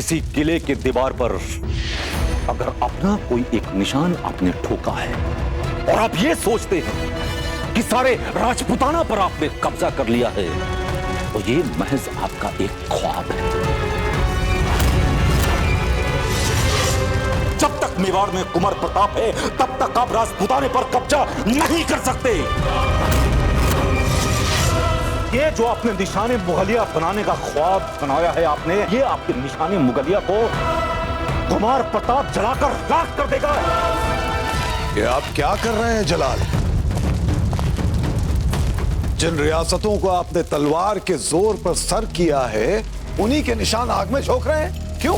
किसी किले के दीवार पर अगर अपना कोई एक निशान आपने ठोका है और आप ये सोचते हैं कि सारे राजपूताना पर आपने कब्जा कर लिया है, तो ये महज आपका एक ख्वाब है। जब तक मेवाड़ में कुंवर प्रताप है, तब तक आप राजपूताने पर कब्जा नहीं कर सकते। ये जो आपने निशाने मुगलिया बनाने का ख्वाब बनाया है आपने, ये आपके निशाने मुगलिया को कुमार प्रताप जलाकर राख कर देगा। ये आप क्या कर रहे हैं जलाल? जिन रियासतों को आपने तलवार के जोर पर सर किया है, उन्हीं के निशान आग में झोंक रहे हैं। क्यों?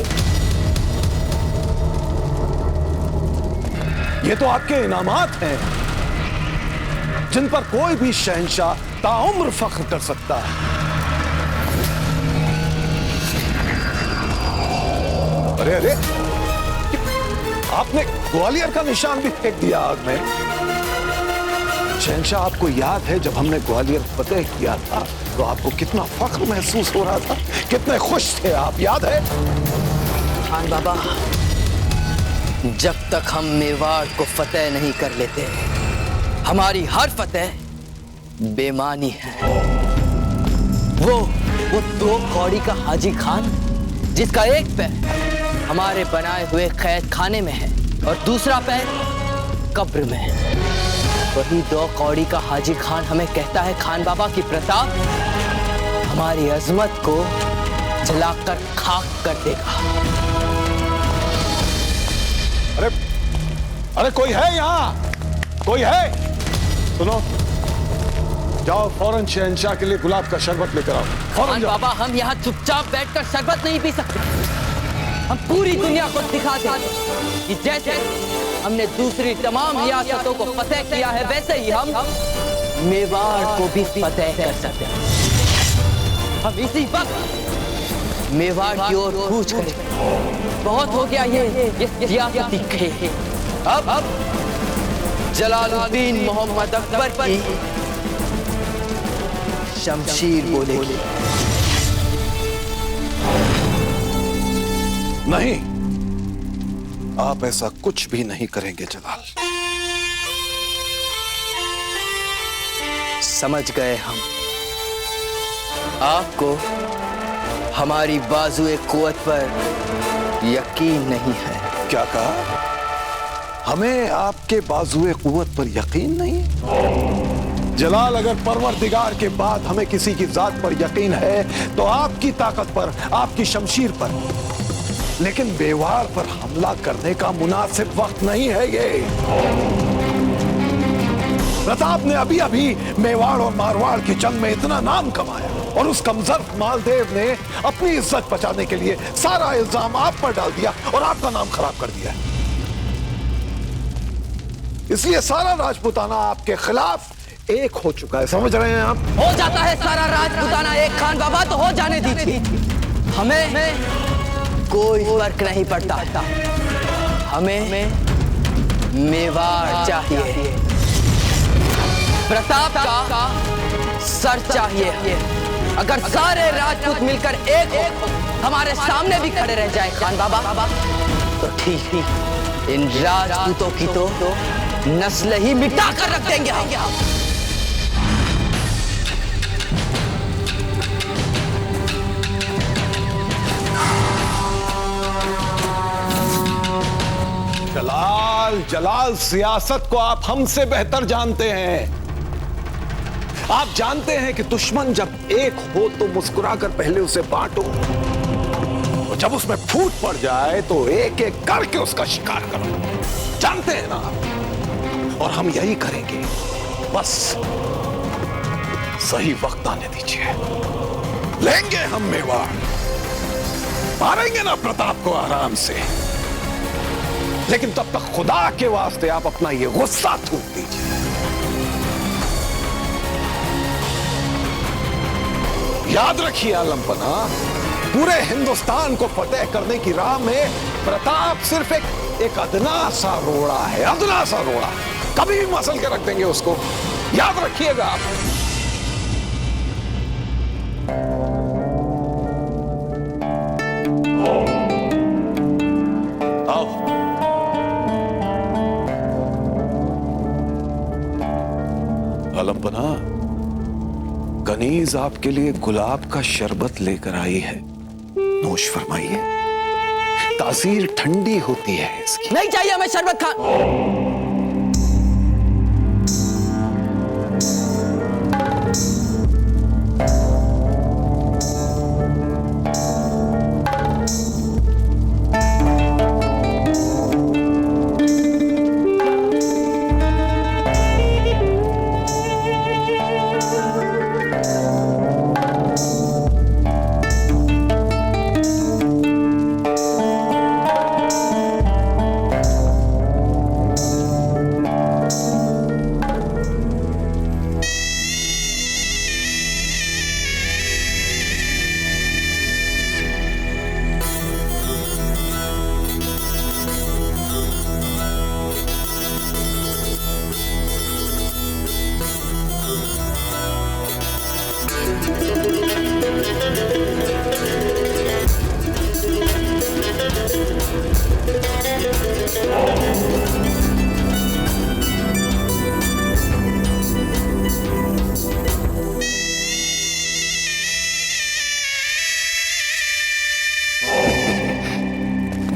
ये तो आपके इनामात हैं, जिन पर कोई भी शहंशाह ताउम्र फख्र कर सकता है। अरे अरे, आपने ग्वालियर का निशान भी फेंक दिया आग में। शहंशाह, आपको याद है जब हमने ग्वालियर फतेह किया था तो आपको कितना फख्र महसूस हो रहा था, कितने खुश थे आप, याद है? खान बाबा, जब तक हम मेवाड़ को फतेह नहीं कर लेते, हमारी हर फतेह बेमानी है। वो 2 कौड़ी का हाजी खान, जिसका एक पैर हमारे बनाए हुए कैद खाने में है और दूसरा पैर कब्र में है, वही 2 कौड़ी का हाजी खान हमें कहता है खान बाबा की प्रताप हमारी अजमत को जलाकर खाक कर देगा। अरे अरे, कोई है यहाँ? कोई है? सुनो, जाओ फौरन शहंशाह के लिए गुलाब का शरबत लेकर आओ। फौरन जाओ। बाबा, हम यहाँ चुपचाप बैठकर शरबत नहीं पी सकते। हम पूरी दुनिया को दिखा दें कि जैसे हमने दूसरी तमाम रियासतों को फतेह किया है, वैसे ही हम मेवाड़ को भी फतेह कर सकते हैं। हम इसी वक्त मेवाड़ की ओर कूच करें। बहुत हो गया ये रियासती खेल। अब जलालुद्दीन मोहम्मद अकबर की शमशीर बोलेगी। नहीं, आप ऐसा कुछ भी नहीं करेंगे जलाल। समझ गए हम। आपको हमारी बाजुए कुव्वत पर यकीन नहीं है। क्या कहा? हमें आपके बाजुए कुव्वत पर यकीन नहीं? जलाल, अगर परवरदिगार के बाद हमें किसी की जात पर यकीन है तो आपकी ताकत पर, आपकी शमशीर पर। लेकिन मेवाड़ पर हमला करने का मुनासिब वक्त नहीं है ये। प्रताप ने अभी अभी मेवाड़ और मारवाड़ की जंग में इतना नाम कमाया और उस कमजोर मालदेव ने अपनी इज्जत बचाने के लिए सारा इल्जाम आप पर डाल दिया और आपका नाम खराब कर दिया। इसलिए सारा राजपूताना आपके खिलाफ एक हो चुका है। समझ रहे हैं आप? हो जाता है सारा राजपूताना एक खान बाबा, तो हो जाने दीजिए। हमें कोई फर्क नहीं पड़ता। हमें मेवाड़ चाहिए, प्रताप का सर चाहिए। अगर सारे राजपूत मिलकर एक हमारे सामने भी खड़े रह जाए खान बाबा, तो ठीक ही इन राजपूतों की तो नस्ल ही मिटा कर रख देंगे हम। जलाल, जलाल, सियासत को आप हमसे बेहतर जानते हैं। आप जानते हैं कि दुश्मन जब एक हो तो मुस्कुराकर पहले उसे बांटो, और जब उसमें फूट पड़ जाए तो एक एक करके उसका शिकार करो। जानते हैं ना? और हम यही करेंगे। बस सही वक्त आने दीजिए। लेंगे हम मेवाड़, मारेंगे ना प्रताप को आराम से। लेकिन तब तक खुदा के वास्ते आप अपना ये गुस्सा थूक दीजिए। याद रखिए आलमपना, पूरे हिंदुस्तान को फतेह करने की राह में प्रताप सिर्फ एक अदना सा रोड़ा है, अदना सा रोड़ा। कभी भी मसल के रख देंगे उसको, याद रखिएगा आप। आलम पना, कनीज आपके लिए गुलाब का शरबत लेकर आई है, नोश फरमाइए। तासीर ठंडी होती है इसकी। नहीं चाहिए हमें शरबत खान।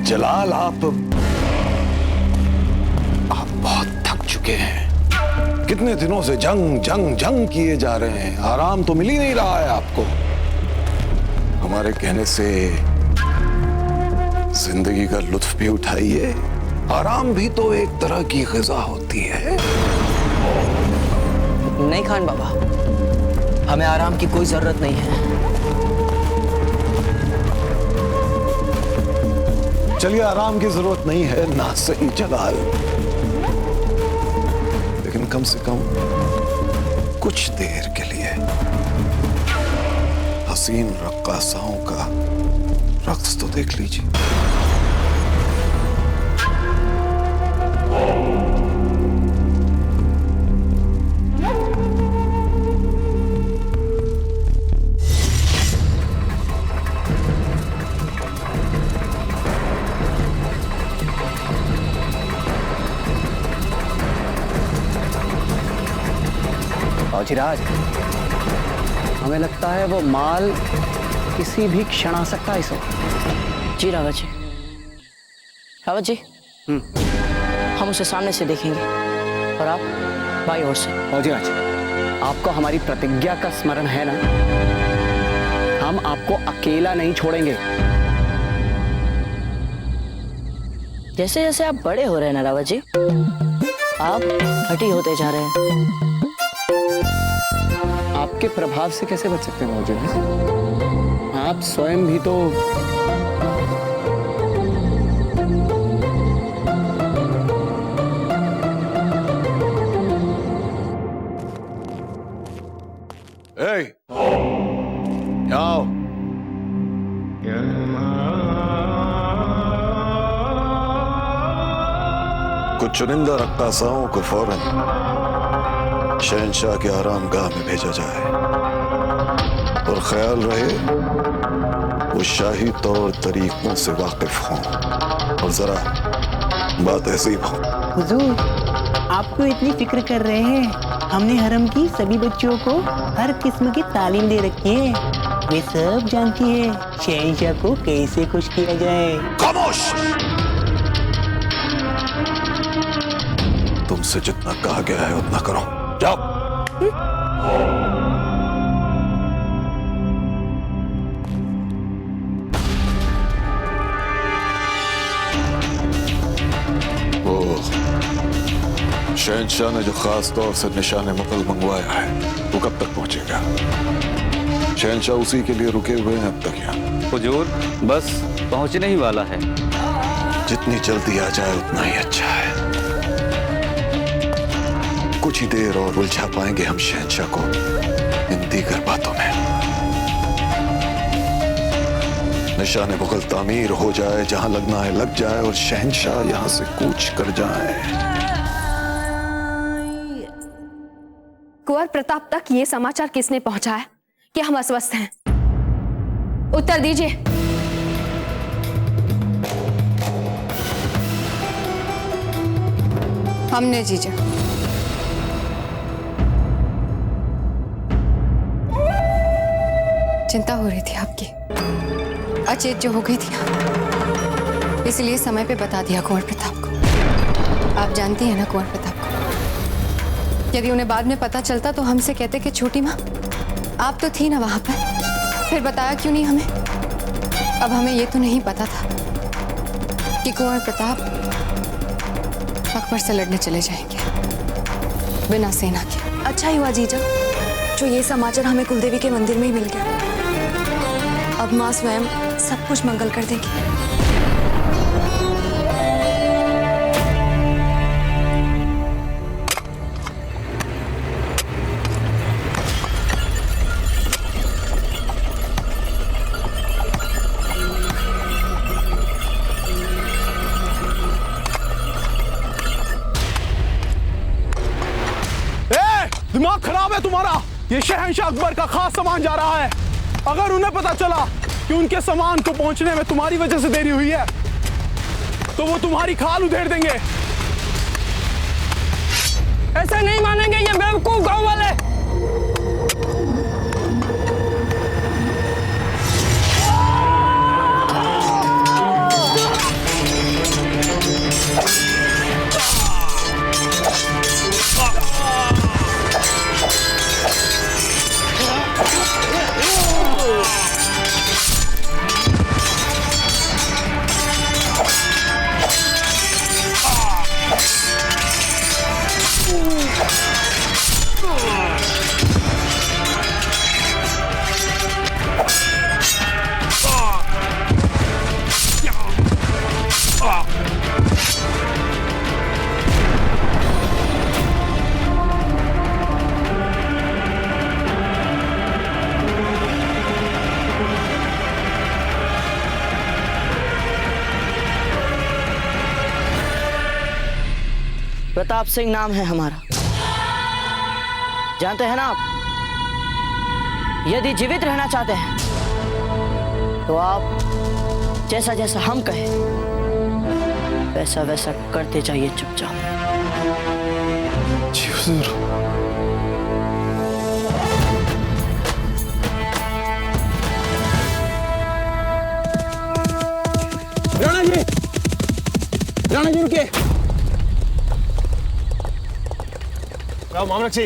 जलाल, आप बहुत थक चुके हैं। कितने दिनों से जंग जंग जंग किए जा रहे हैं, आराम तो मिल ही नहीं रहा है आपको। हमारे कहने से जिंदगी का लुत्फ भी उठाइए। आराम भी तो एक तरह की ग़िज़ा होती है। नहीं खान बाबा, हमें आराम की कोई जरूरत नहीं है। चलिए, आराम की जरूरत नहीं है ना सही जलाल, लेकिन कम से कम कुछ देर के लिए हसीन रक्कासाओं का रक्स तो देख लीजिए। फौजीराज, हमें लगता है वो माल किसी भी क्षण आ सकता है इस वक्त। जी रावत जी, रावत जी, हम उसे सामने से देखेंगे और आप बाई ओर से। फौजीराज, आपको हमारी प्रतिज्ञा का स्मरण है ना? हम आपको अकेला नहीं छोड़ेंगे। जैसे जैसे आप बड़े हो रहे हैं ना रावत जी, आप हटी होते जा रहे हैं। आपके प्रभाव से कैसे बच सकते हैं फौजीराज? आप स्वयं भी तो आओ। कुछ चुनिंदा रक्कासाओं को फौरन शहंशाह के आरामगाह में भेजा जाए और ख्याल रहे वो शाही तौर तरीकों से वाकिफ हों और जरा बात ऐसी ही हो। हुजूर, आपको इतनी फिक्र कर रहे हैं। हमने हरम की सभी बच्चियों को हर किस्म की तालीम दे रखी है। वे सब जानती है शहंशाह को कैसे खुश किया जाए। खामोश! तुमसे जितना कहा गया है उतना करो। जाओ। शहंशाह ने जो खास तौर से निशान मुगल मंगवाया है वो कब तक पहुंचेगा? शहंशाह उसी के लिए रुके हुए हैं अब तक यहाँ। हुजूर, बस पहुंचने ही वाला है। जितनी जल्दी आ जाए उतना ही अच्छा है। कुछ ही देर और उलझा पाएंगे हम शहंशाह को इन दीगर बातों में। निशान मुगल तामीर हो जाए, जहां लगना है लग जाए और शहंशाह यहां से कूच कर जाए। कुंवर प्रताप तक ये समाचार किसने पहुंचाया कि हम अस्वस्थ हैं? उत्तर दीजिए। हमने जीजा। चिंता हो रही थी आपकी, अचेत जो हो गई थी आप, इसलिए समय पे बता दिया कुंवर प्रताप को। आप जानती हैं ना कुंवर प्रताप को, यदि उन्हें बाद में पता चलता तो हमसे कहते कि छोटी माँ आप तो थी ना वहां पर, फिर बताया क्यों नहीं हमें। अब हमें ये तो नहीं पता था कि कुंवर प्रताप अकबर से लड़ने चले जाएंगे बिना सेना के। अच्छा ही हुआ जीजा जो ये समाचार हमें कुलदेवी के मंदिर में ही मिल गया। अब माँ स्वयं सब कुछ मंगल कर देगी। दिमाग खराब है तुम्हारा। ये शहंशाह अकबर का खास सामान जा रहा है। अगर उन्हें पता चला कि उनके सामान को पहुंचने में तुम्हारी वजह से देरी हुई है तो वो तुम्हारी खाल उधेड़ देंगे। ऐसे नहीं मानेंगे ये बेवकूफ गांव वाले। प्रताप सिंह नाम है हमारा, जानते हैं ना आप। यदि जीवित रहना चाहते हैं तो आप जैसा जैसा हम कहें वैसा वैसा करते जाइए चुपचाप। जी हुजूर। राणा जी रुकिए। मामलक जी,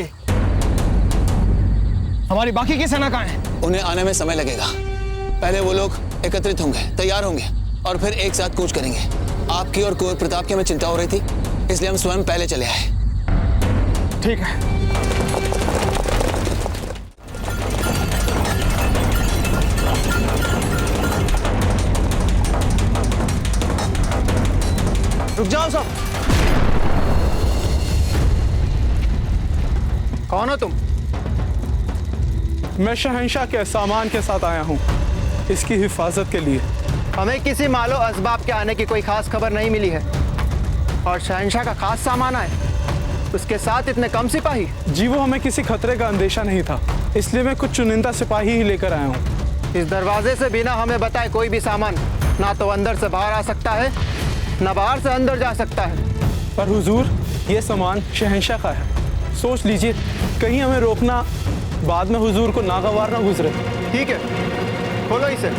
हमारी बाकी की सेना कहाँ है? उन्हें आने में समय लगेगा। पहले वो लोग एकत्रित होंगे, तैयार होंगे और फिर एक साथ कूच करेंगे। आपकी और कुंवर प्रताप की हमें चिंता हो रही थी, इसलिए हम स्वयं पहले चले आए। ठीक है। रुक जाओ सब। कौन हो तुम? मैं शहंशाह के सामान के साथ आया हूँ, इसकी हिफाजत के लिए। हमें किसी मालो असबाब के आने की कोई खास खबर नहीं मिली है और शहंशाह का खास सामान आए, उसके साथ इतने कम सिपाही? जी वो हमें किसी खतरे का अंदेशा नहीं था, इसलिए मैं कुछ चुनिंदा सिपाही ही लेकर आया हूँ। इस दरवाजे से बिना हमें बताए कोई भी सामान ना तो अंदर से बाहर आ सकता है ना बाहर से अंदर जा सकता है। पर हुजूर, ये सामान शहंशाह का है, सोच लीजिए कहीं हमें रोकना बाद में हुजूर को नागवार ना गुजरे। ठीक है, खोलो इसे।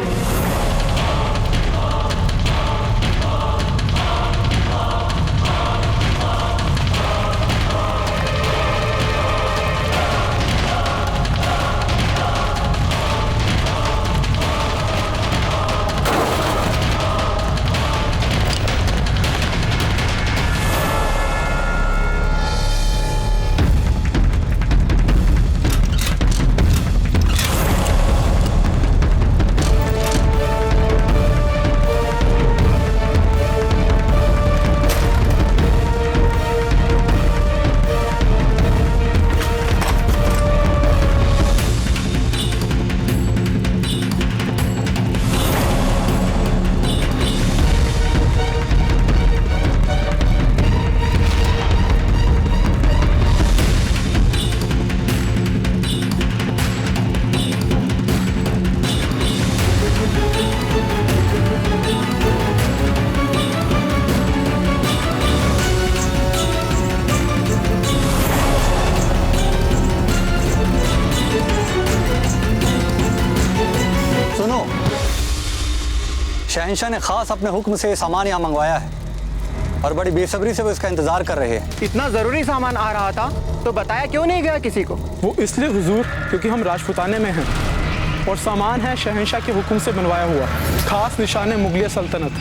शहंशाह ने खास अपने हुक्म से ये सामान यहाँ मंगवाया है और बड़ी बेसब्री से वो इसका इंतजार कर रहे हैं। इतना जरूरी सामान आ रहा था तो बताया क्यों नहीं गया किसी को? वो इसलिए हुजूर क्योंकि हम राजपुताने में हैं और सामान है शहंशाह के हुक्म से बनवाया हुआ, खास निशान मुगलिया सल्तनत।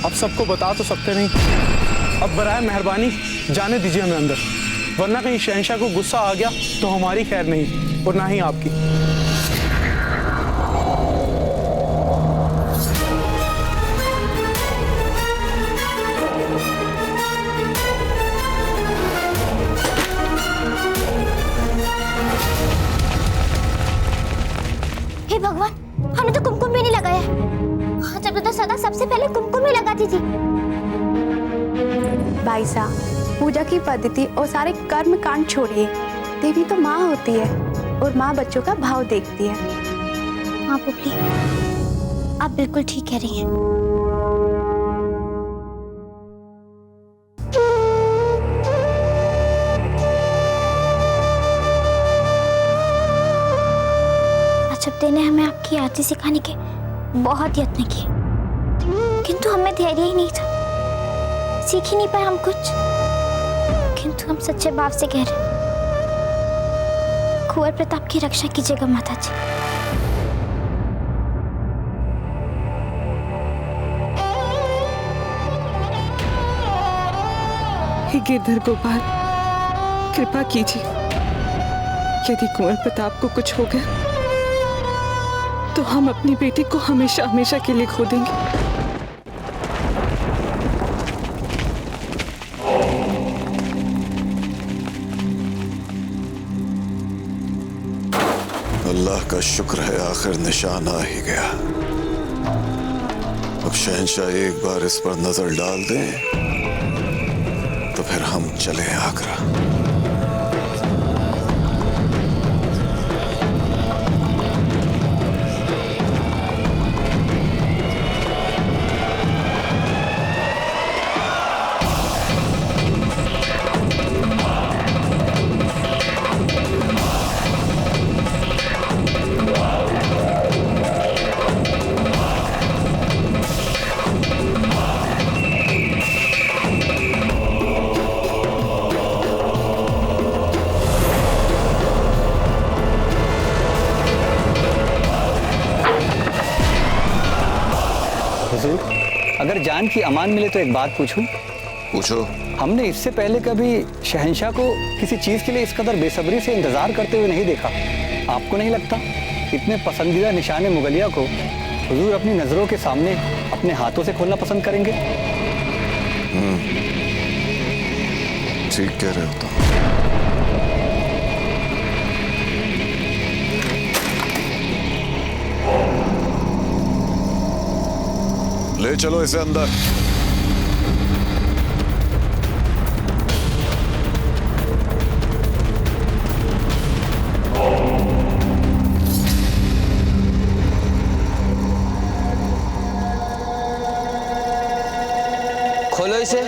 अब सबको बता तो सकते नहीं। अब बराए मेहरबानी जाने दीजिए हमें अंदर, वरना कहीं शहंशाह को गुस्सा आ गया तो हमारी खैर नहीं और ना ही आपकी। हे भगवान, हमने तो कुमकुम भी नहीं लगाया। जब तो सदा सबसे पहले कुमकुम ही लगाती थी। भाई साहब, पूजा की पद्धति और सारे कर्म कांड छोड़िए। देवी तो माँ होती है और माँ बच्चों का भाव देखती है। हाँ पुपली, आप बिल्कुल ठीक कह रही हैं। अजब ने हमें आपकी आरती सिखाने के बहुत यत्न किए, किंतु हमें धैर्य ही नहीं था। सीख ही नहीं पाए हम कुछ। किंतु हम सच्चे भाव से कह रहे, कुंवर प्रताप की रक्षा कीजिएगा माता जी। हे गिरधर गोपाल, कृपा कीजिए। यदि कुंवर प्रताप को कुछ हो गया तो हम अपनी बेटी को हमेशा हमेशा के लिए खो देंगे। अल्लाह का शुक्र है, आखिर निशान आ ही गया। अब शहंशाह एक बार इस पर नजर डाल दें तो फिर हम चले आगरा। अगर जान की अमान मिले तो एक बात पूछूं? पूछो। हमने इससे पहले कभी शहंशाह को किसी चीज के लिए इस कदर बेसब्री से इंतजार करते हुए नहीं देखा। आपको नहीं लगता इतने पसंदीदा निशाने मुगलिया को हुजूर अपनी नजरों के सामने अपने हाथों से खोलना पसंद करेंगे? ठीक कह रहे हो। तो ले चलो इसे अंदर। खोलो इसे।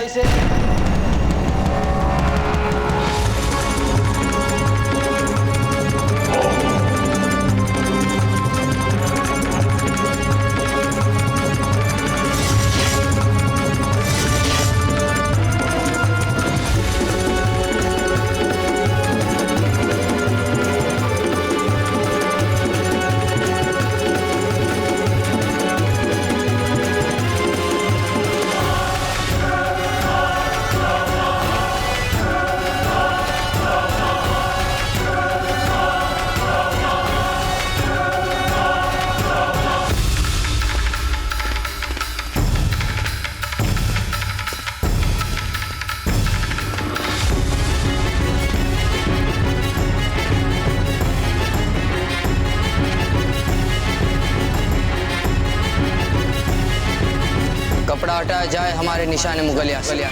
कपड़ा हटाया जाए हमारे निशाने मुगलिया से।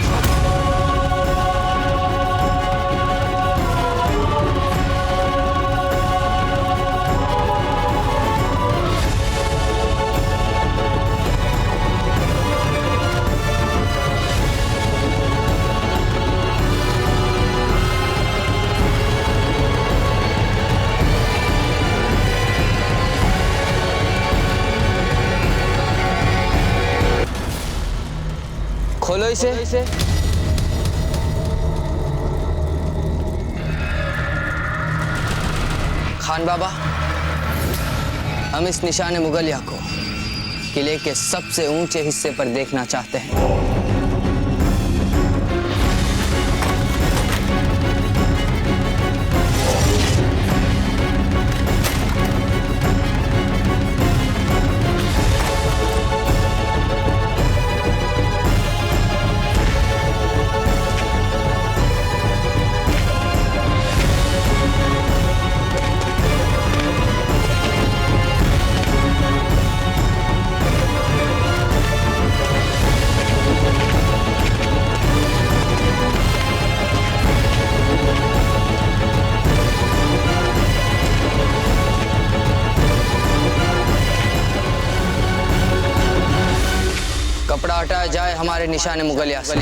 इसे। खान बाबा, हम इस निशान मुगलिया को किले के सबसे ऊंचे हिस्से पर देखना चाहते हैं। कपड़ा हटाया जाए हमारे निशाने मुगलिया से।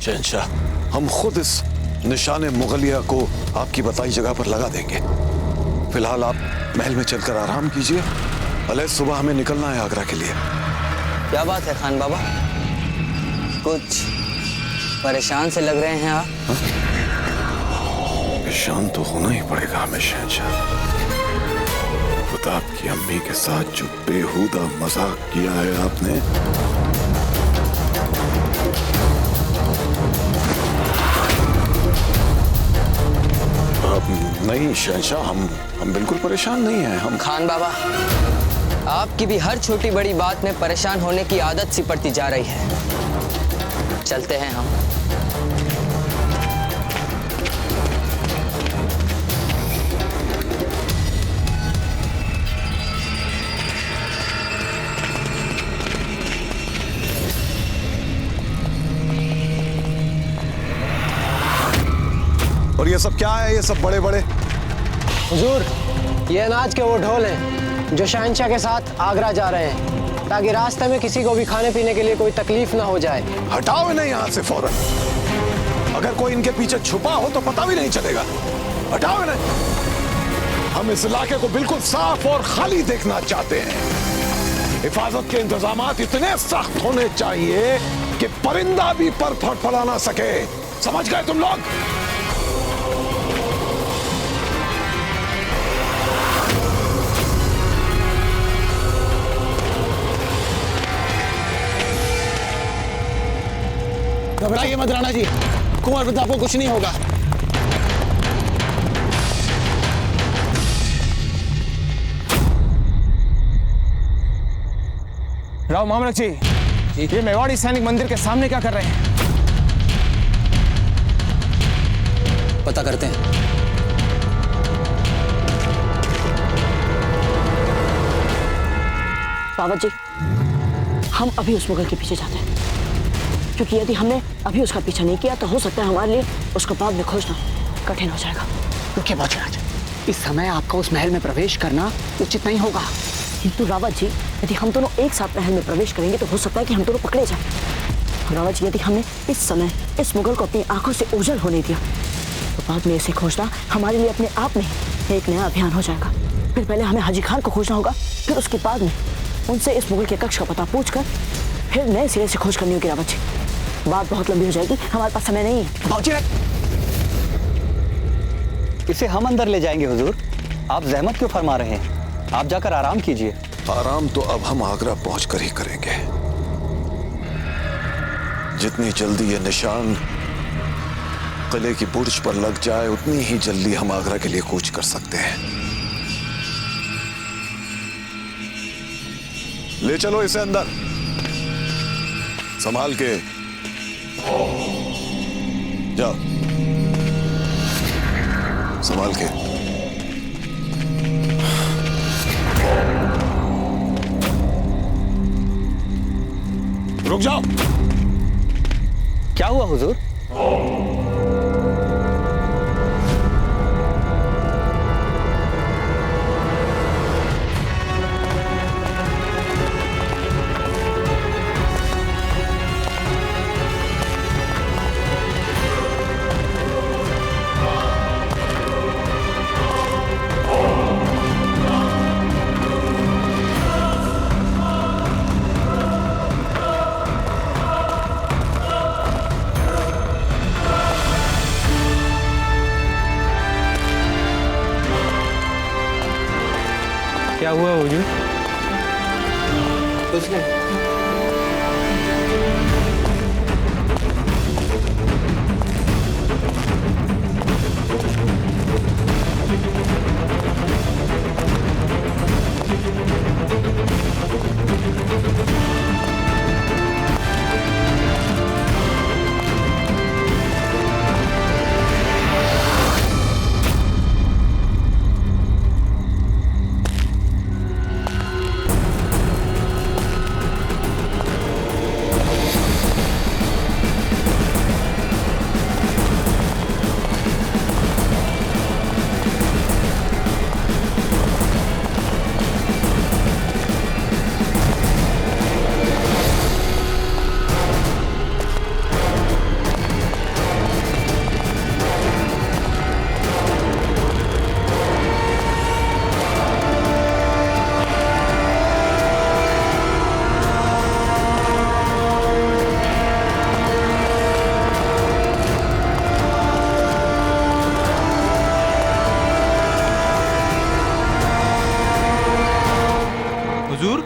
शहंशाह, हम खुद इस निशाने मुगलिया को आपकी बताई जगह पर लगा देंगे। फिलहाल आप महल में चलकर आराम कीजिए। अलग सुबह हमें निकलना है आगरा के लिए। क्या बात है खान बाबा, कुछ परेशान से लग रहे हैं आप? परेशान तो होना ही पड़ेगा हमें शहंशाह। प्रताप की अम्मी के साथ जो बेहुदा मजाक किया है आपने, नहीं शहंशाह, हम बिल्कुल परेशान नहीं हैं। हम खान बाबा, आपकी भी हर छोटी बड़ी बात में परेशान होने की आदत सी पड़ती जा रही है। चलते हैं हम। और ये सब क्या है? ये सब बड़े बड़े हुजूर, ये अनाज के वो ढोल हैं जो शहंशाह के साथ आगरा जा रहे हैं, ताकि रास्ते में किसी को भी खाने पीने के लिए कोई तकलीफ ना हो जाए। हटाओ इन्हें यहाँ से फौरन। अगर कोई इनके पीछे छुपा हो तो पता भी नहीं चलेगा। हटाओ इन्हें। हम इस इलाके को बिल्कुल साफ और खाली देखना चाहते हैं। हिफाजत के इंतजामात इतने सख्त होने चाहिए कि परिंदा भी पर फड़फड़ा ना सके। समझ गए तुम लोग? घबराइए मत राणा जी, कुंवर प्रताप को कुछ नहीं होगा। राव मामलक जी, ये मेवाड़ी सैनिक मंदिर के सामने क्या कर रहे हैं? पता करते हैं। बाबा जी, हम अभी उस मुगल के पीछे जाते हैं, क्योंकि यदि हमने अभी उसका पीछा नहीं किया तो हो सकता है हमारे लिए उसको बाद में खोजना कठिन हो जाएगा। रुकिए बादशाह, इस समय आपका उस महल में प्रवेश करना उचित नहीं होगा। किंतु रावत जी, यदि हम दोनों एक साथ महल में प्रवेश करेंगे तो हो सकता है कि हम दोनों पकड़े जाएं। रावत जी, यदि हमने इस समय इस मुगल को अपनी आंखों से ओझल होने दिया तो बाद में इसे खोजना हमारे लिए अपने आप में एक नया अभियान हो जाएगा। फिर पहले हमें हाजी खान को खोजना होगा, फिर उसके बाद में उनसे इस मुगल के कक्ष का पता पूछकर फिर नए सिरे से खोज करनी होगी। रावत जी, बात बहुत लंबी हो जाएगी, हमारे पास समय नहीं है। इसे हम अंदर ले जाएंगे हुजूर, आप जहमत क्यों फरमा रहे हैं? आप जाकर आराम कीजिए। आराम तो अब हम आगरा पहुंचकर ही करेंगे। जितनी जल्दी ये निशान किले की बुर्ज पर लग जाए उतनी ही जल्दी हम आगरा के लिए कूच कर सकते हैं। ले चलो इसे अंदर, संभाल के जाओ, संभाल के। रुक जाओ। क्या हुआ हुजूर? क्या हुआ हुजूर? कुछ नहीं।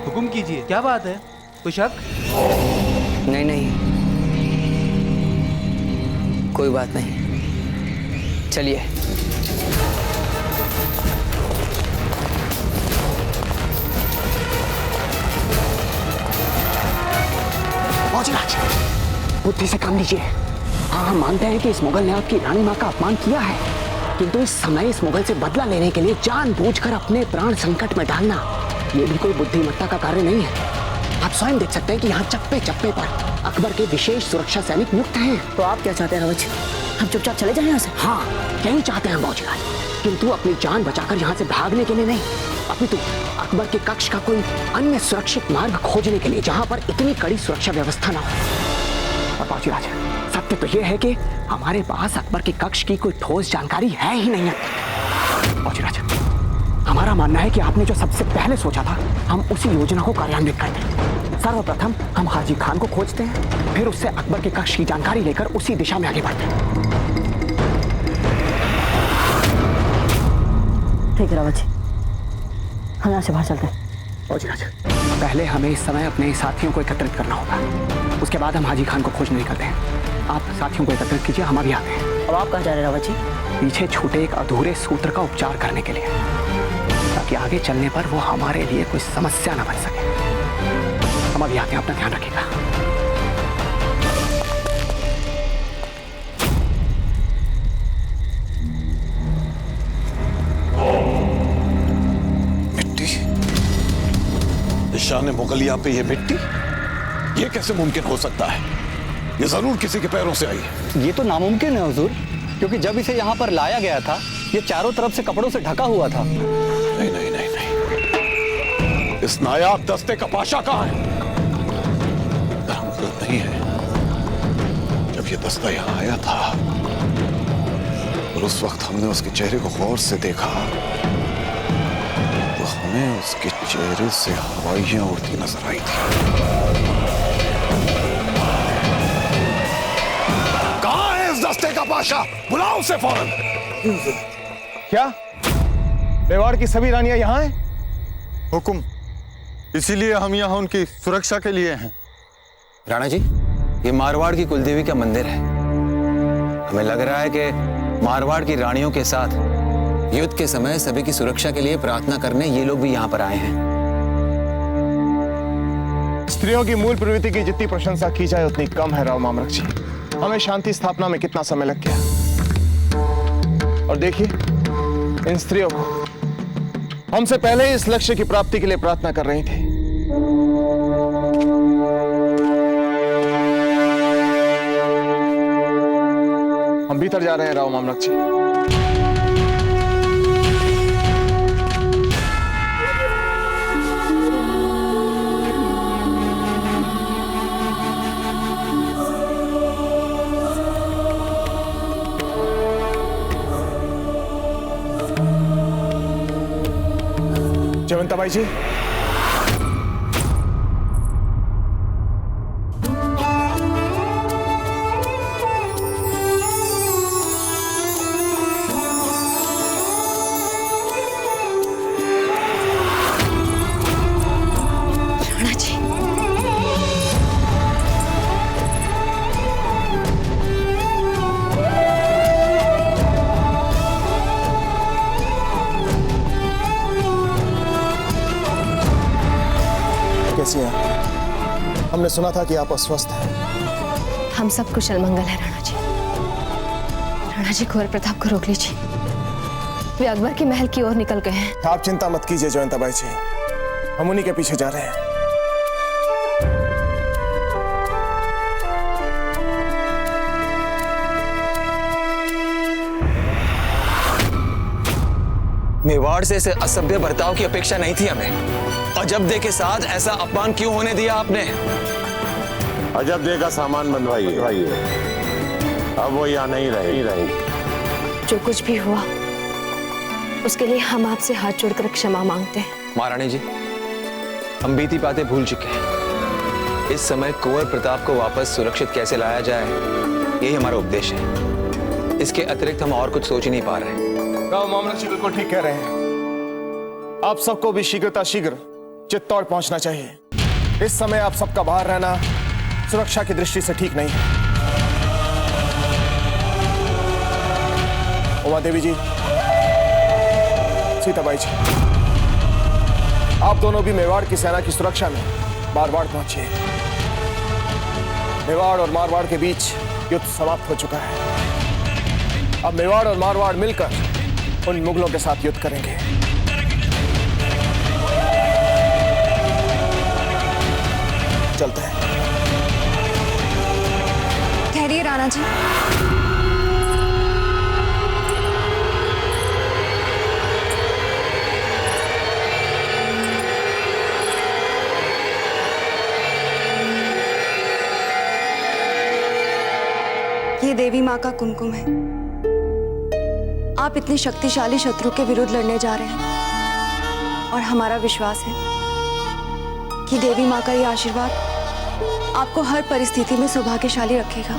हुक्म कीजिए, क्या बात है? कोई शक? नहीं नहीं, कोई बात नहीं, चलिए। फौजराज, बुद्धि से काम लीजिए। हाँ, हम मानते हैं कि इस मुगल ने आपकी रानी माँ का अपमान किया है, किंतु इस समय इस मुगल से बदला लेने के लिए जानबूझकर अपने प्राण संकट में डालना ये भी कोई बुद्धिमत्ता का कार्य नहीं है। आप स्वयं देख सकते हैं कि यहाँ चप्पे चप्पे पर अकबर के विशेष सुरक्षा सैनिक नियुक्त हैं। तो आप क्या चाहते हैं रावत जी? हम चुपचाप चले जाएं यहाँ से? हाँ, यही चाहते हैं फौजराज, किंतु अपनी जान बचाकर यहाँ से भागने के लिए नहीं, अपितु अकबर के कक्ष का कोई अन्य सुरक्षित मार्ग खोजने के लिए जहाँ पर इतनी कड़ी सुरक्षा व्यवस्था न हो। और फौजराज, सत्य तो यह है कि हमारे पास अकबर के कक्ष की कोई ठोस जानकारी है ही नहीं है। फौजराज, हमारा मानना है कि आपने जो सबसे पहले सोचा था, हम उसी योजना को कार्यान्वित करते हैं। सर्वप्रथम हम हाजी खान को खोजते हैं, फिर उससे अकबर के कक्ष की जानकारी लेकर उसी दिशा में आगे बढ़ते हैं। ठीक है रावत जी, हम यहाँ से बाहर चलते हैं। फौजराज, पहले हमें इस समय अपने साथियों को एकत्रित करना होगा, उसके बाद हम हाजी खान को खोजने निकलते हैं। आप साथियों को एकत्रित कीजिए, हम अभी आते हैं। अब आप कहाँ जा रहे हैं रावत जी? पीछे छूटे एक अधूरे सूत्र का उपचार करने के लिए, ताकि आगे चलने पर वो हमारे लिए कोई समस्या न बन सके। हम अभी आते हैं, अपना ध्यान रखिएगा। मिट्टी, निशान मुगलिया पे ये मिट्टी, ये कैसे मुमकिन हो सकता है? ये जरूर किसी के पैरों से आई है। ये तो नामुमकिन है हुजूर, क्योंकि जब इसे यहाँ पर लाया गया था ये चारों तरफ से कपड़ों से ढका हुआ था। नहीं नहीं नहीं नहीं, इस नायाब दस्ते का पाशा कहाँ है? हम गलत नहीं है, जब ये दस्ता यहाँ आया था और उस वक्त हमने उसके चेहरे को गौर से देखा तो हमें उसके चेहरे से हवाइयां उड़ती नजर आई थी। कहाँ है इस दस्ते का पाशा? बुलाओ उसे फौरन। क्या मेवाड़ की सभी रानियां यहाँ हैं? हुक्म, इसीलिए हम यहाँ उनकी सुरक्षा के लिए हैं। राणा जी, ये मारवाड़ की कुलदेवी का मंदिर है। हमें लग रहा है कि मारवाड़ की रानियों के साथ युद्ध के समय सभी की सुरक्षा के लिए प्रार्थना करने ये लोग भी यहाँ पर आए हैं। स्त्रियों की मूल प्रवृत्ति की जितनी प्रशंसा की जाए उतनी कम है राव मामरक जी। हमें शांति स्थापना में कितना समय लग गया, और देखिए इन स्त्रियों को हमसे पहले ही इस लक्ष्य की प्राप्ति के लिए प्रार्थना कर रही थी। हम भीतर जा रहे हैं राव मामरक जी। जयवंताबाई जी, राणा जी, कैसी हैं? हमने सुना था कि आप अस्वस्थ हैं। हम सब कुशल मंगल है राणा जी। राणा जी, कुंवर प्रताप को रोक लीजिए, वे अकबर के महल की ओर निकल गए हैं। आप चिंता मत कीजिए जयवंताबाई जी, हम उन्हीं के पीछे जा रहे हैं। मेवाड़ से ऐसे असभ्य बर्ताव की अपेक्षा नहीं थी हमें। अजब के साथ ऐसा अपमान क्यों होने दिया आपने? अजब का सामान बनवाइए, अब वो यहाँ नहीं रही। जो कुछ भी हुआ उसके लिए हम आपसे हाथ जोड़कर क्षमा मांगते हैं। महारानी जी, हम बीती बातें भूल चुके हैं। इस समय कुंवर प्रताप को वापस सुरक्षित कैसे लाया जाए, यही हमारा उद्देश्य है। इसके अतिरिक्त हम और कुछ सोच ही नहीं पा रहे। राव मामरक जी बिल्कुल ठीक कह रहे हैं। आप सबको भी शीघ्र चित्तौड़ पहुंचना चाहिए। इस समय आप सबका बाहर रहना सुरक्षा की दृष्टि से ठीक नहीं है। उमा देवी जी, सीताबाई जी, आप दोनों भी मेवाड़ की सेना की सुरक्षा में मारवाड़ पहुंचिए। मेवाड़ और मारवाड़ के बीच युद्ध समाप्त हो चुका है। अब मेवाड़ और मारवाड़ मिलकर उन मुगलों के साथ युद्ध करेंगे। चलते हैं। ठहरिए राणा जी। ये देवी माँ का कुमकुम है। आप इतने शक्तिशाली शत्रु के विरुद्ध लड़ने जा रहे हैं, और हमारा विश्वास है कि देवी माँ का ये आशीर्वाद आपको हर परिस्थिति में सौभाग्यशाली रखेगा।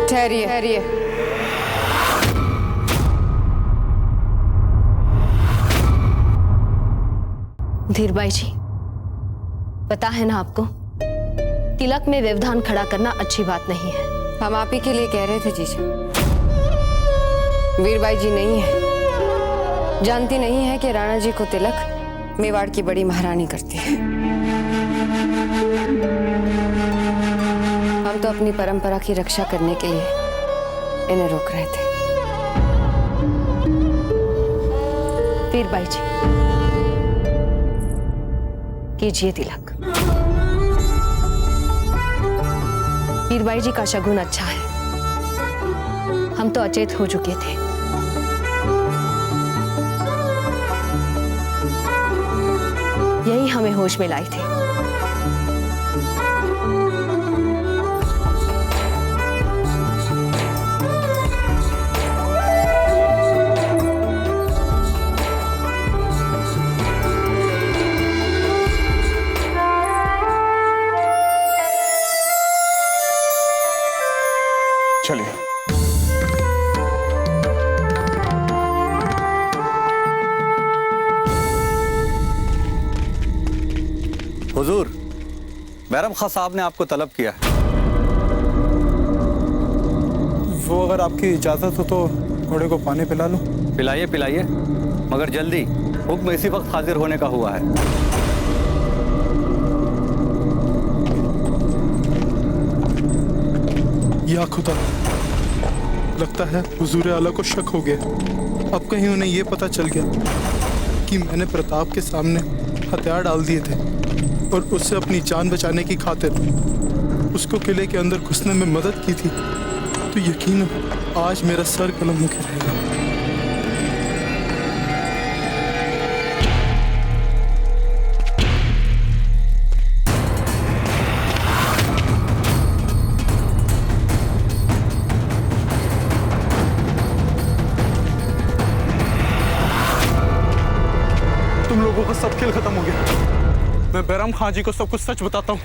ठहरिए। धीरबाई जी, पता है ना आपको, तिलक में व्यवधान खड़ा करना अच्छी बात नहीं है। हम आप ही के लिए कह रहे थे जीजा। वीरबाई जी नहीं है, जानती नहीं है कि राणा जी को तिलक मेवाड़ की बड़ी महारानी करती है। हम तो अपनी परंपरा की रक्षा करने के लिए इन्हें रोक रहे थे। वीरबाई जी, कीजिए तिलक। वीरबाई जी का शगुन अच्छा है। हम तो अचेत हो चुके थे। यही हमें होश में लाई थी। चलिए। हुजूर, बैरम खां साहब ने आपको तलब किया है। वो अगर आपकी इजाजत हो तो घोड़े को पानी पिला लूं। पिलाइए पिलाइए, मगर जल्दी, हुक्म इसी वक्त हाजिर होने का हुआ है। या खुदा, लगता है हुजूर आला को शक हो गया। अब कहीं उन्हें ये पता चल गया कि मैंने प्रताप के सामने हथियार डाल दिए थे और उससे अपनी जान बचाने की खातिर उसको किले के अंदर घुसने में मदद की थी, तो यकीनन आज मेरा सर कलम होकर रहेगा। तुम लोगों का सब खेल खत्म हो गया। मैं बैरम खां जी को सब कुछ सच बताता हूँ।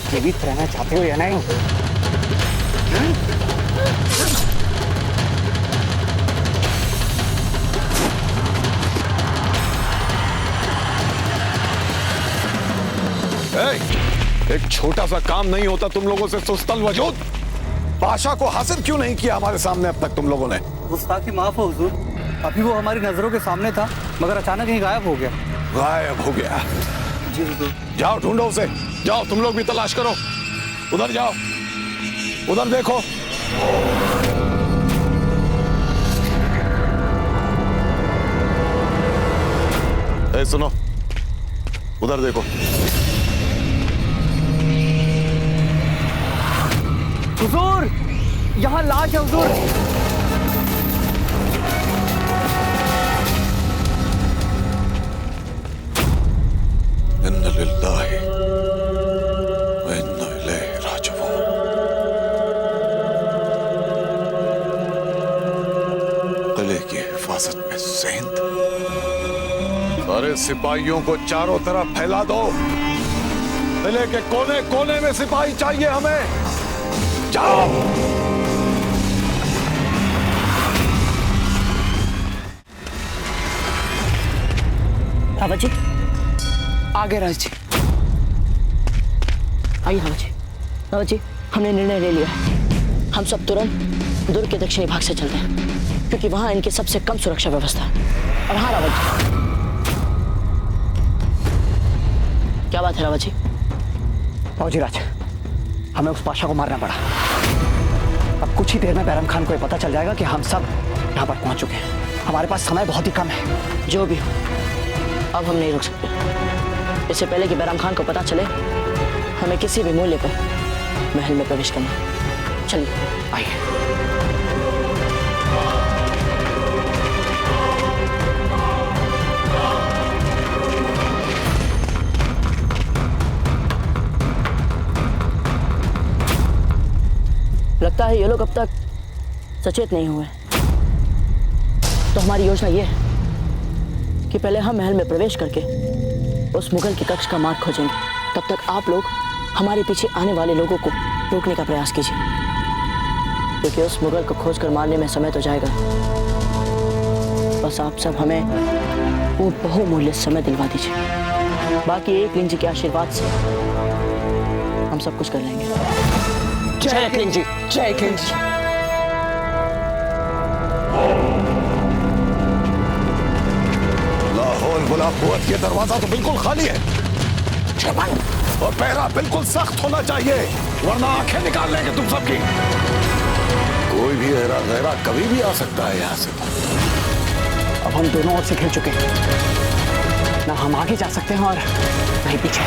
जीवित रहना चाहते हो या नहीं? एक छोटा सा काम नहीं होता तुम लोगों से सुस्तल वजूद। बादशाह को हासिल क्यों नहीं किया हमारे सामने अब तक तुम लोगों ने? गुस्ताखी माफ हो हुजूर, अभी वो हमारी नजरों के सामने था मगर अचानक ही गायब हो गया। गायब हो गया? जी हुजूर। जाओ ढूंढो उसे, जाओ तुम लोग भी तलाश करो। उधर जाओ, उधर देखो। ए सुनो, उधर देखो। हुजूर, यहाँ लाश है हुजूर। इन्ना लिल्लाहि व इन्ना इलैहि राजिऊन। किले की हिफाजत में सेंध। सारे सिपाहियों को चारों तरफ फैला दो। किले के कोने कोने में सिपाही चाहिए हमें। जाओ। रावत जी, आगे राज जी। आइए रावत जी। रावत जी, हमने निर्णय ले लिया है। हम सब तुरंत दुर्ग के दक्षिणी भाग से चलते हैं, क्योंकि वहां इनकी सबसे कम सुरक्षा व्यवस्था है। और हाँ रावत जी। क्या बात है रावत जी? फौजीराज, हमें उस बादशाह को मारना पड़ा। अब कुछ ही देर में बैरम खान को ये पता चल जाएगा कि हम सब यहाँ पर पहुंच चुके हैं। हमारे पास समय बहुत ही कम है। जो भी हो, अब हम नहीं रुक सकते। इससे पहले कि बैरम खान को पता चले, हमें किसी भी मूल्य पर महल में प्रवेश करना है। चलिए आइए। लगता है ये लोग अब तक सचेत नहीं हुए। तो हमारी योजना ये है कि पहले हम महल में प्रवेश करके उस मुगल के कक्ष का मार्ग खोजेंगे। तब तक आप लोग हमारे पीछे आने वाले लोगों को रोकने का प्रयास कीजिए, क्योंकि उस मुगल को खोजकर मारने में समय तो जाएगा। बस आप सब हमें वो बहुमूल्य समय दिलवा दीजिए। बाकी एक लिंग जी के आशीर्वाद से हम सब कुछ कर लेंगे। जय किंग जी, जय किंग जी। लाहौल गुला कुवत ये दरवाजा तो बिल्कुल खाली है, और पहरा बिल्कुल सख्त होना चाहिए, वरना आंखें निकाल लेंगे तुम सबकी। कोई भी गैरा गैरा कभी भी आ सकता है यहाँ से। अब हम दोनों ओर से घिर चुके हैं। ना हम आगे जा सकते हैं और नहीं पीछे।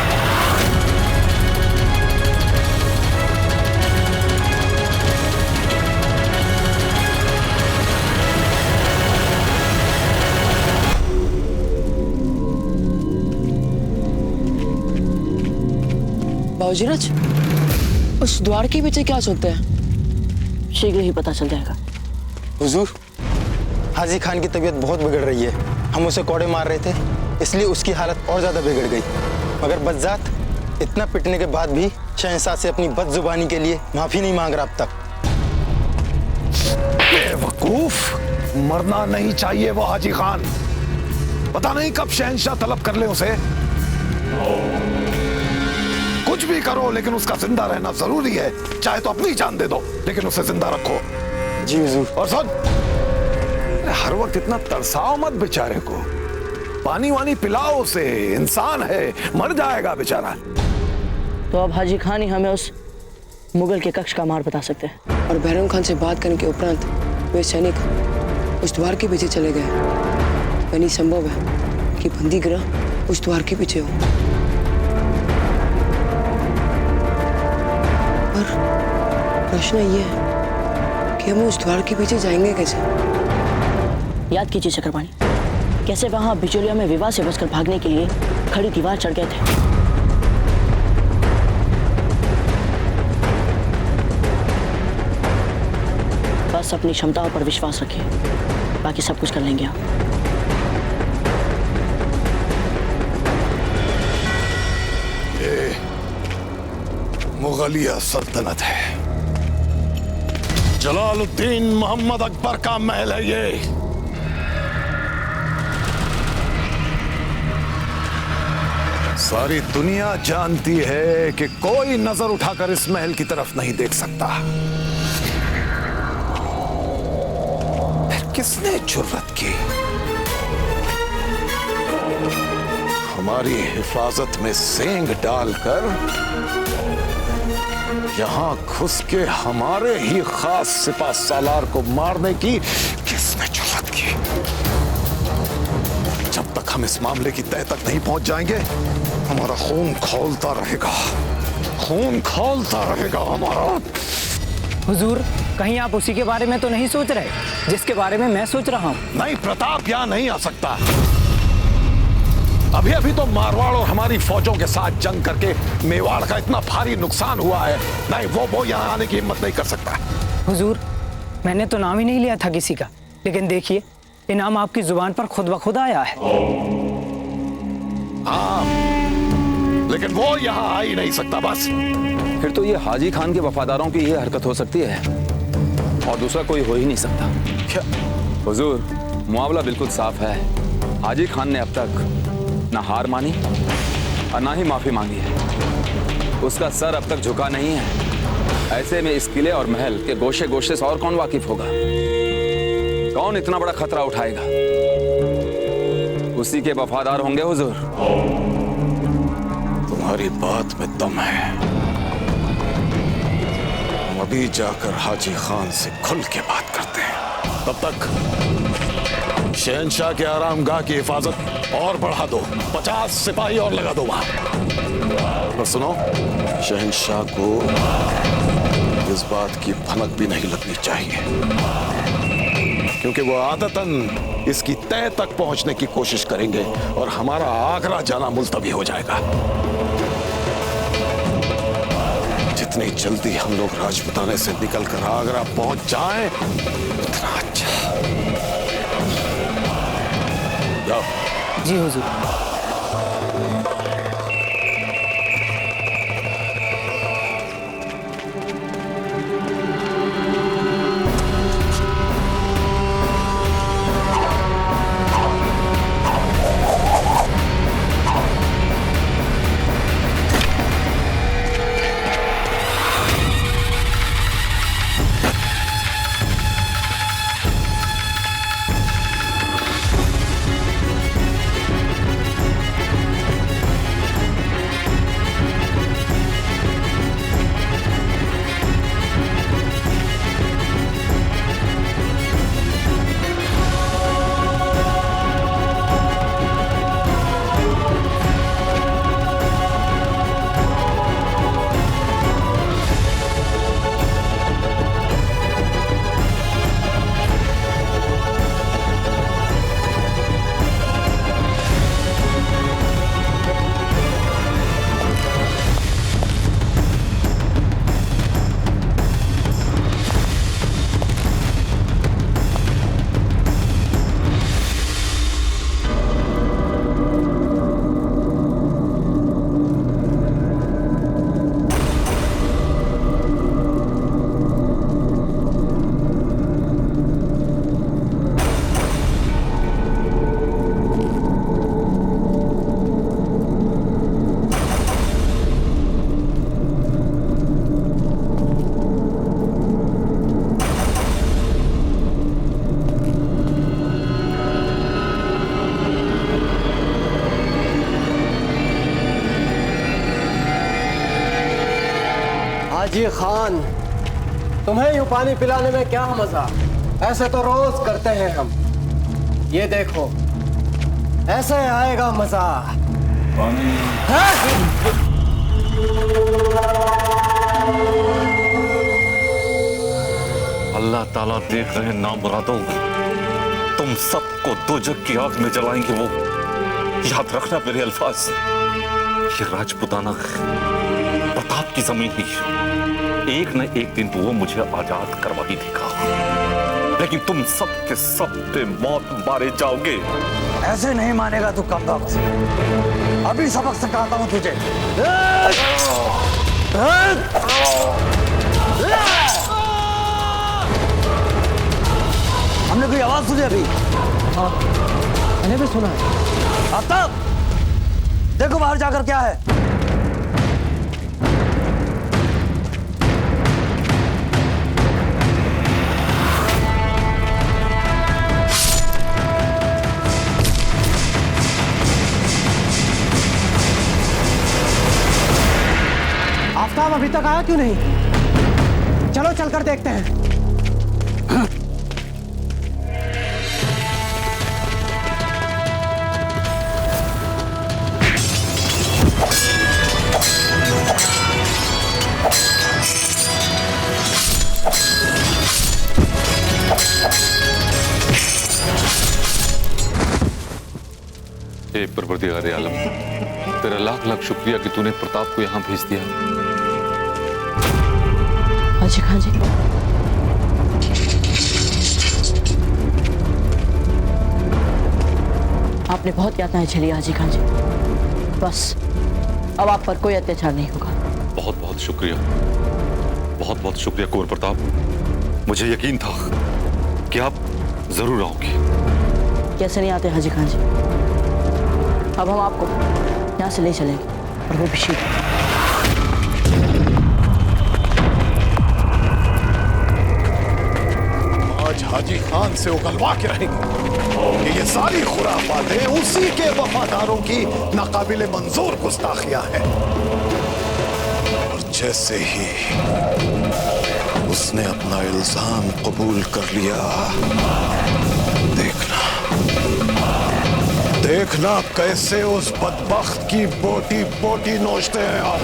बाबूजीराज, उस द्वार के पीछे क्या सोचते हैं? शीघ्र ही पता चल जाएगा। हुजूर, हाजी खान की तबीयत बहुत बिगड़ रही है। हम उसे कोड़े मार रहे थे, इसलिए उसकी हालत और ज्यादा बिगड़ गई। मगर बज्जात इतना पिटने के बाद भी शहंशाह से अपनी बदजुबानी के लिए माफी नहीं मांग रहा अब तक। बेवकूफ, मरना नहीं चाहिए वो हाजी खान। पता नहीं कब शहंशाह तलब कर ले उसे। कुछ भी करो लेकिन उसका जिंदा रहना जरूरी है। चाहे तो अपनी जान दे दो लेकिन उसे जिंदा रखो। जी हुजूर। और सुन, हर वक्त इतना तरसाओ मत बेचारे को, पानी वानी पिलाओ उसे, इंसान है, मर जाएगा बेचारा। तो अब हाजी खान ही हमें उस मुगल के कक्ष का मार्ग बता सकते हैं। और बैरम खान से बात करने के उपरांत वे सैनिक उस द्वार के पीछे चले गए। यानी संभव है कि बंदी ग्रह उस द्वार के पीछे हो। पर प्रश्न ये है कि हम उस द्वार के पीछे जाएंगे कैसे? याद कीजिए चक्रपाणी, कैसे वहां बिचौलिया में विवाह से बचकर भागने के लिए खड़ी दीवार चढ़ गए थे। बस अपनी क्षमताओं पर विश्वास रखिए, बाकी सब कुछ कर लेंगे आप। ये मुगलिया सल्तनत है, जलालुद्दीन मोहम्मद अकबर का महल है ये। सारी दुनिया जानती है कि कोई नजर उठाकर इस महल की तरफ नहीं देख सकता। फिर किसने जुर्रत की हमारी हिफाजत में सेंग डालकर यहां घुस के हमारे ही खास सिपा सालार को मारने की किसने जुर्रत की? जब तक हम इस मामले की तह तक नहीं पहुंच जाएंगे हमारा खून खौलता रहेगा, खून खौलता रहेगा हमारा। हुजूर, कहीं आप उसी के बारे में तो नहीं सोच रहे जिसके बारे में मैं सोच रहा हूँ? नहीं, प्रताप यहां नहीं आ सकता। अभी अभी तो मारवाड़ और हमारी फौजों के साथ जंग करके मेवाड़ का इतना भारी नुकसान हुआ है। नहीं, वो यहां आने की हिम्मत नहीं कर सकता। हुजूर, मैंने तो नाम ही नहीं लिया था किसी का, लेकिन देखिए ये नाम आपकी जुबान पर खुद ब खुद आया है। हाँ, लेकिन वो यहां आ ही नहीं सकता। बस फिर तो ये हाजी खान के वफादारों की ये हरकत हो सकती है और दूसरा कोई हो ही नहीं सकता। क्या? हुजूर, मुआवला बिल्कुल साफ है। हाजी खान ने अब तक ना हार मानी और ना ही माफी मांगी है। उसका सर अब तक झुका नहीं है। ऐसे में इस किले और महल के गोशे गोशे से और कौन वाकिफ होगा? कौन इतना बड़ा खतरा उठाएगा? उसी के वफादार होंगे हुजूर। तुम्हारी बात में दम है। हम अभी जाकर हाजी खान से खुल के बात करते हैं। तब तक शहंशाह के आरामगाह की हिफाजत और बढ़ा दो, 50 सिपाही और लगा दो वहां। और सुनो, शहंशाह को इस बात की भनक भी नहीं लगनी चाहिए, क्योंकि वो आदतन इसकी तह तक पहुंचने की कोशिश करेंगे और हमारा आगरा जाना मुलतवी हो जाएगा। जितनी जल्दी हम लोग राजपुताने से निकलकर आगरा पहुंच जाएं, उतना अच्छा। जाओ। जी हुजूर। हाजी खान, तुम्हें यूं पानी पिलाने में क्या मजा? ऐसे तो रोज करते हैं हम। ये देखो, ऐसे आएगा मजा। अल्लाह ताला देख रहे हैं नामुरादों, तुम सबको दोजख की आग में जलाएंगे वो। याद रखना मेरे अल्फाज, ये राजपुताना प्रताप की जमीन ही एक न एक दिन तो वो मुझे आजाद करवा ही देगा, लेकिन तुम सब के सब पे मौत मारे जाओगे। ऐसे नहीं मानेगा तू कम वक्त। अभी सबक सिखाता हूं तुझे। हमने कोई आवाज सुनी अभी? हाँ, मैंने भी सुना है। आफ्ताब, देखो बाहर जाकर क्या है। आफ्ताब अभी तक आया क्यों नहीं? चलो चलकर देखते हैं। हे परवरदिगार आलम, तेरा लाख लाख शुक्रिया कि तूने प्रताप को यहाँ भेज दिया। हाजी खान जी, आपने बहुत यातनाएं झेली हाजी खान जी। बस अब आप पर कोई अत्याचार नहीं होगा। बहुत बहुत शुक्रिया, बहुत बहुत शुक्रिया कुंवर प्रताप। मुझे यकीन था कि आप जरूर आओगे। कैसे नहीं आते हाजी खान जी? अब हम आपको यहाँ से ले चलेंगे, और वो भी शीघ्र। आज हाजी खान से उगलवा के रहेंगे कि ये सारी खुराफातें उसी के वफादारों की नाकाबिले मंजूर गुस्ताखियां हैं। और जैसे ही उसने अपना इल्जाम कबूल कर लिया, देखना कैसे उस बदबख्त की बोटी बोटी नोचते हैं आप।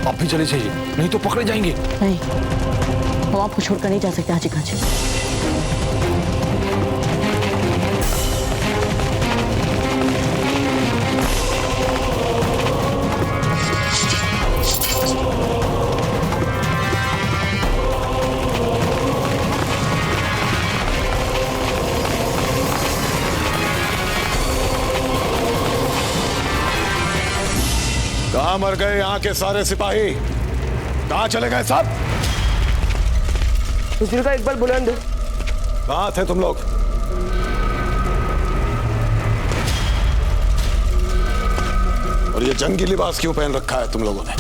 आप भी चले जाइए, नहीं तो पकड़े जाएंगे। नहीं, हम आपको छोड़कर नहीं जा सकते हाजी खान जी। कहां मर गए यहाँ के सारे सिपाही? कहां चले गए सब? हुजूर का इकबाल बुलंद। कहां थे तुम लोग? और ये जंगी लिबास क्यों पहन रखा है तुम लोगों ने?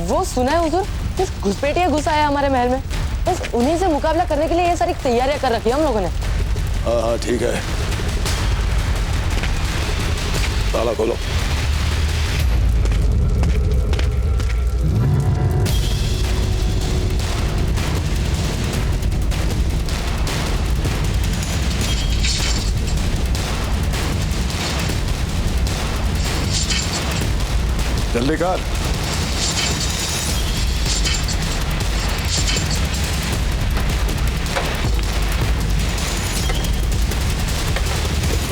वो सुना है हुजूर, कुछ घुसपैठिया घुस आया हमारे महल में। बस उन्हीं से मुकाबला करने के लिए ये सारी तैयारियां कर रखी है हम लोगों ने। हाँ ठीक है, ताला खोलो। जल्दी कर।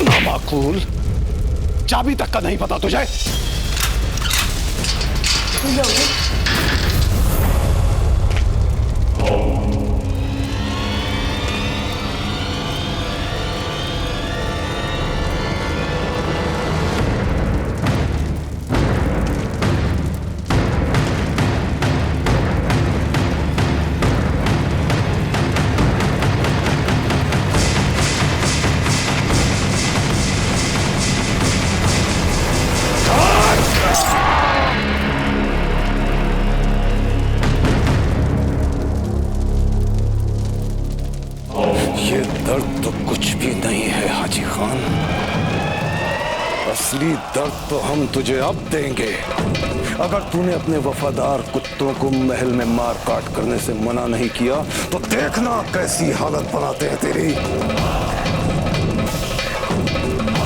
नामाकूल, चाबी तक का नहीं पता तुझे? ये दर्द तो कुछ भी नहीं है हाजी खान। असली दर्द तो हम तुझे अब देंगे। अगर तूने अपने वफादार कुत्तों को महल में मार काट करने से मना नहीं किया तो देखना कैसी हालत बनाते हैं तेरी।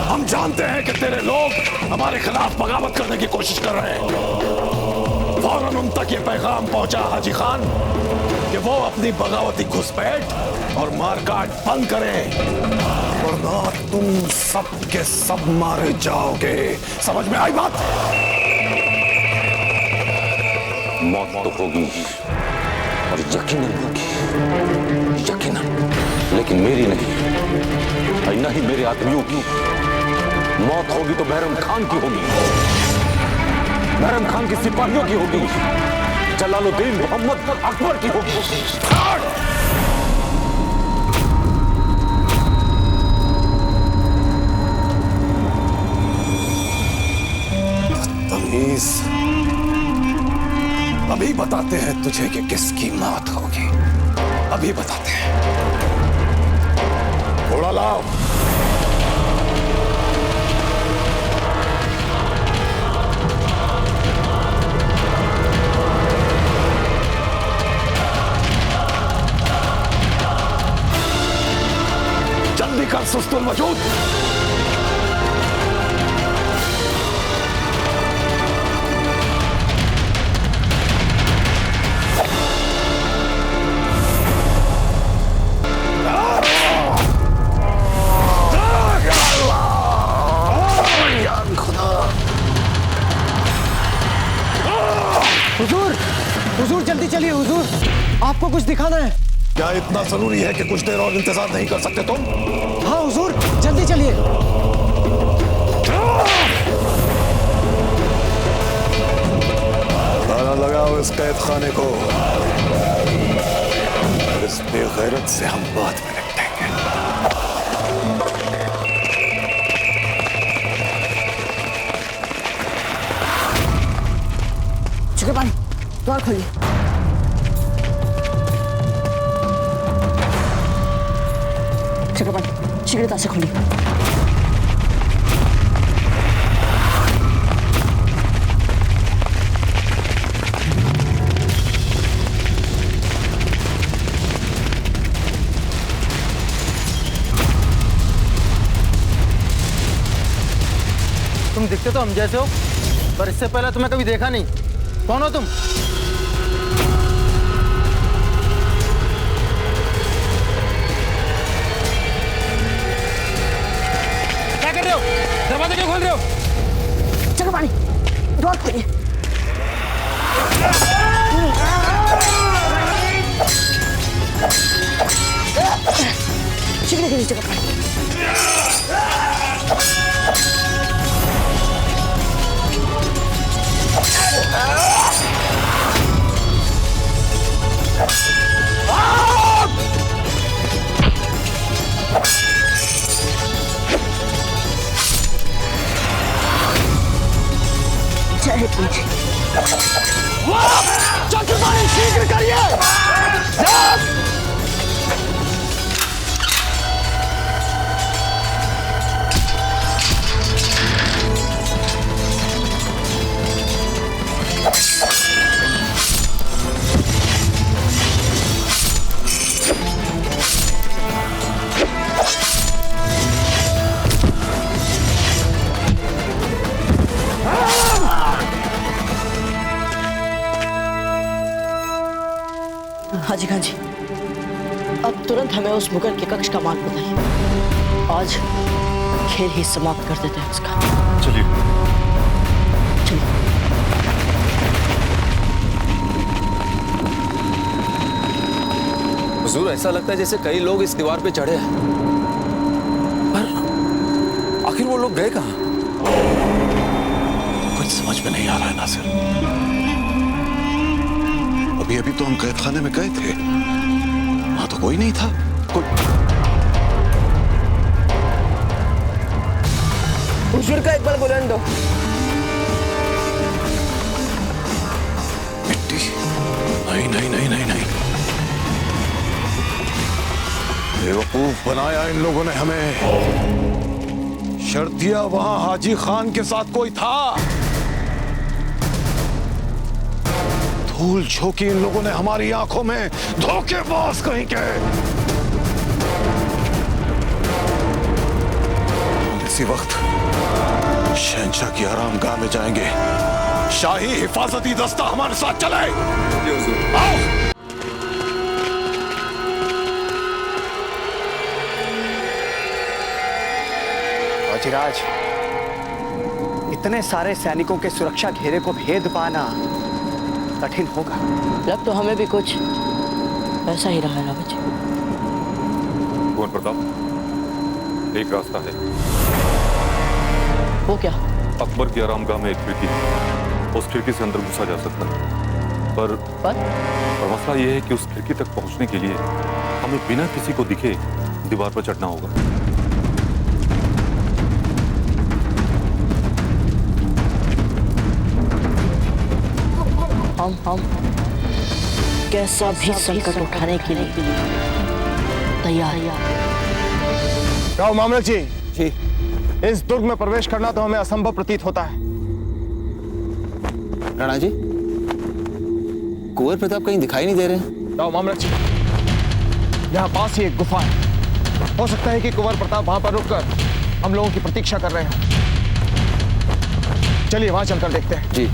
हम जानते हैं कि तेरे लोग हमारे खिलाफ बगावत करने की कोशिश कर रहे हैं। फौरन उन तक ये पैगाम पहुंचा हाजी खान कि वो अपनी बगावती घुसपैठ और मारकाट बंद करें, वरना तुम सब के सब मारे जाओगे। समझ में आई बात? मौत तो होगी और यकीनन होगी, यकीनन, लेकिन मेरी नहीं, और न ही मेरे आदमियों की। मौत होगी तो बैरम खान की होगी, बैरम खान के सिपाहियों की होगी, जलालुद्दीन मोहम्मद अकबर की होगी। तमीज, अभी बताते हैं तुझे कि किसकी मौत होगी। अभी बताते हैं। घोड़ा लाओ। जल्दी कर सुस्तुल वजूद। हुजूर, हुजूर जल्दी चलिए हुजूर, आपको कुछ दिखाना है। क्या इतना जरूरी है कि कुछ देर और इंतजार नहीं कर सकते तुम? हाँ हुजूर, जल्दी चलिए। ताला लगाओ इस कैद खाने को। इस बेगैरत से हम बाद में निपटेंगे। चक्रपाणी, द्वार खोलिए। चक्रपाणी, शीघ्रता से खोलिए। तुम दिखते तो हम जैसे हो, पर इससे पहले तुम्हें कभी देखा नहीं। कौन हो तुम? क्या कर रहे हो? दरवाजा क्यों खोल रहे हो? चक्रपाणी, द्वार खोलिए। शीघ्र करिए चक्रपाणी। चक्रपाणी, शीघ्र करिए। हाजी खान जी, अब तुरंत हमें उस मुगल के कक्ष का मार्ग बताइए। आज खेल ही समाप्त कर देते हैं उसका। चलिए। हुजूर, ऐसा लगता है जैसे कई लोग इस दीवार पे चढ़े हैं, पर आखिर वो लोग गए कहां? कुछ समझ में नहीं आ रहा है नासिर। अभी अभी तो हम कैद खाने में गए थे, वहां तो कोई नहीं था। हुजूर का एक बार बुलंद दो। मिट्टी? नहीं नहीं नहीं नहीं नहीं, बेवकूफ बनाया इन लोगों ने हमें। शर्त दिया वहां हाजी खान के साथ कोई था। धूल झोंकी इन लोगों ने हमारी आंखों में, धोखेबाज कहीं के। हम इसी वक्त शहंशाह की आरामगाह में जाएंगे। शाही हिफाजती दस्ता हमारे साथ चले। आओ। बाजीराज, इतने सारे सैनिकों के सुरक्षा घेरे को भेद पाना कठिन होगा। लग तो हमें भी कुछ ऐसा ही रहा है रावत जी। कुंवर प्रताप, एक रास्ता है। वो क्या? अकबर की आरामगाह में एक खिड़की है, उस खिड़की से अंदर घुसा जा सकता है। पर मसला यह है कि उस खिड़की तक पहुंचने के लिए हमें बिना किसी को दिखे दीवार पर चढ़ना होगा। हम कैसा भी संकट उठाने के लिए तैयार। राव मामलक जी, इस दुर्ग में प्रवेश करना तो हमें असंभव प्रतीत होता है। राणा जी, कुंवर प्रताप कहीं दिखाई नहीं दे रहे। राव मामलक जी, यहाँ पास ही एक गुफा है। हो सकता है कि कुंवर प्रताप वहां पर रुककर हम लोगों की प्रतीक्षा कर रहे हैं। चलिए वहां चलकर देखते हैं। जी।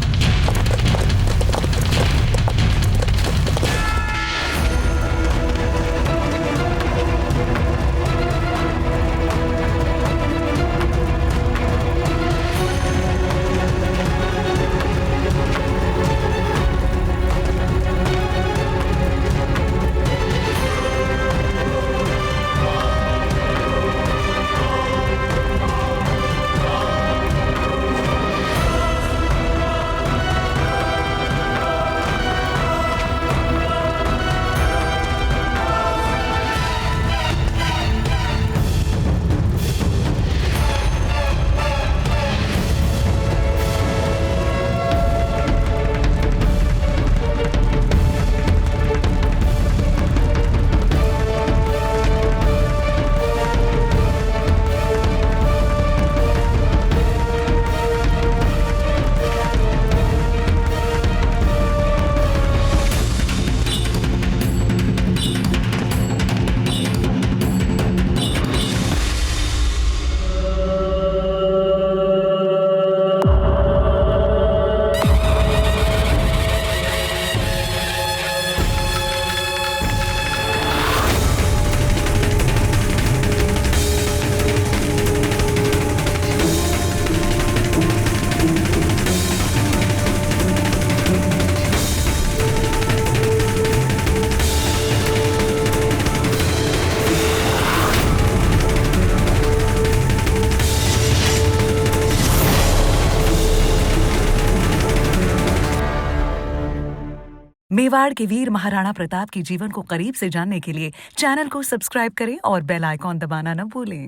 मेवाड़ के वीर महाराणा प्रताप के जीवन को करीब से जानने के लिए चैनल को सब्सक्राइब करें और बेल आइकॉन दबाना न भूलें।